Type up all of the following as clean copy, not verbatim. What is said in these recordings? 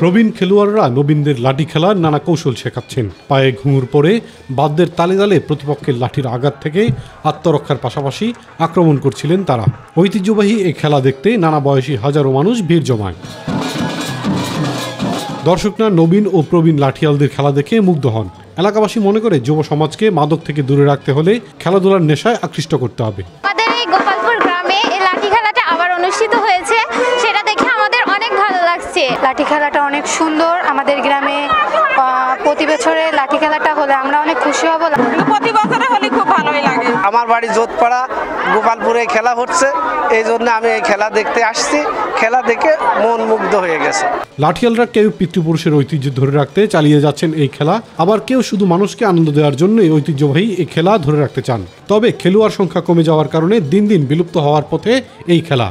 প্রবীণ খেলোয়াড়রা নবীনদের লাঠি খেলার নানা কৌশল শেখাচ্ছেন। পায়ে ঘুঙুর পরে বাদ্যের তালে তালে প্রতিপক্ষের লাঠির আঘাত থেকে আত্মরক্ষার পাশাপাশি আক্রমণ করছিলেন তারা। ঐতিহ্যবাহী এই খেলা দেখতে নানা বয়সী হাজারো মানুষ ভিড় জমায়। দর্শকরা নবীন ও প্রবীণ লাঠিয়ালদের খেলা দেখে মুগ্ধ হন। এলাকাবাসী মনে করে যুব সমাজকে মাদক থেকে দূরে রাখতে হলে খেলাধুলার নেশায় আকৃষ্ট করতে হবে। আমাদের এই গোপালপুর গ্রামে এই লাঠি খেলাটা আবার অনুষ্ঠিত হয়েছে, সেটা দেখে আমাদের অনেক ভালো লাগছে। লাঠি খেলাটা অনেক সুন্দর। আমাদের গ্রামে প্রতি বছরে লাঠি খেলাটা হলে আমরা অনেক খুশি হব। প্রতি বছরে হলে খুব ভালোই লাগে। আমার বাড়ি যোধপাড়া, গোপালপুরে খেলা হচ্ছে, এই জন্য আমি এই খেলা দেখতে আসছি। খেলা দেখে মন মুগ্ধ হয়ে গেছে। লাঠিয়ালরা কেউ পিতৃপুরুষের ঐতিহ্য ধরে রাখতে চালিয়ে যাচ্ছেন এই খেলা, আবার কেউ শুধু মানুষকে আনন্দ দেওয়ার জন্য এই ঐতিহ্যবাহী এই খেলা ধরে রাখতে চান। তবে খেলোয়াড় সংখ্যা কমে যাওয়ার কারণে দিন দিন বিলুপ্ত হওয়ার পথে এই খেলা।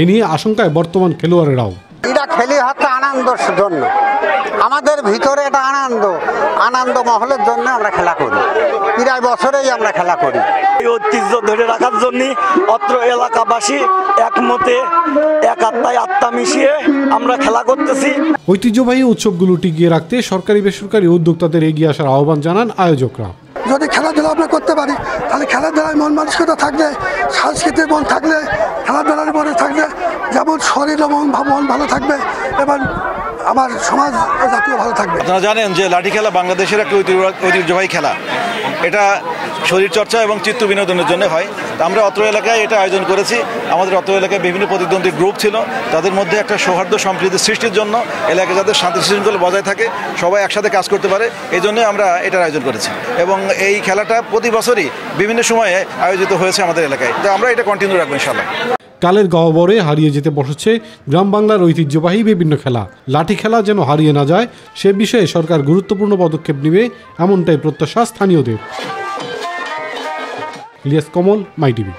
এ নিয়ে আশঙ্কায় বর্তমান খেলোয়াড়েরাও। এটা খেলি হচ্ছে আনন্দের জন্য, আমাদের ভিতরে এটা আনন্দ মহলের জন্য আমরা খেলা করি। প্রায় বছরেই আমরা খেলা করি। এই ঐতিহ্য ধরে রাখার জন্য অত্র এলাকাবাসী একমতে এক আত্মায় আত্মা মিশিয়ে আমরা খেলা করতেছি। ঐতিহ্যবাহী উৎসবগুলো টিকিয়ে রাখতে সরকারি বেসরকারি উদ্যোক্তাদের এগিয়ে আসার আহ্বান জানান আয়োজকরা। যদি খেলাধুলা আমরা করতে পারি তাহলে খেলাধুলায় মন মানসিকতা থাকলে, সাংস্কৃতিক মন থাকলে, খেলাধুলার মনে থাকলে যেমন শরীর এবং মন ভালো থাকবে এবং আমার সমাজ জাতীয় ভালো থাকবে। আপনারা জানেন যে লাঠি খেলা বাংলাদেশের একটা ঐতিহ্যবাহী খেলা। এটা শরীরচর্চা এবং চিত্ত বিনোদনের জন্য হয়। আমরা অত্র এলাকায় এটা আয়োজন করেছি। আমাদের অত্র এলাকায় বিভিন্ন প্রতিদ্বন্দ্বী গ্রুপ ছিল, তাদের মধ্যে একটা সৌহার্দ্য সম্প্রীতি সৃষ্টির জন্য, এলাকায় যাদের শান্তি শৃঙ্খলা বজায় থাকে, সবাই একসাথে কাজ করতে পারে, এই জন্য আমরা এটার আয়োজন করেছি। এবং এই খেলাটা প্রতি বছরই বিভিন্ন সময়ে আয়োজিত হয়েছে আমাদের এলাকায়। তো আমরা এটা কন্টিনিউ রাখবো ইনশাআল্লাহ। কালের গহ্বরে হারিয়ে যেতে বসেছে গ্রাম বাংলার ঐতিহ্যবাহী বিভিন্ন খেলা। লাঠি খেলা যেন হারিয়ে না যায় সে বিষয়ে সরকার গুরুত্বপূর্ণ পদক্ষেপ নেবে, এমনটাই প্রত্যাশা স্থানীয়দের। ইলিয়াস কমল, মাই টিভি।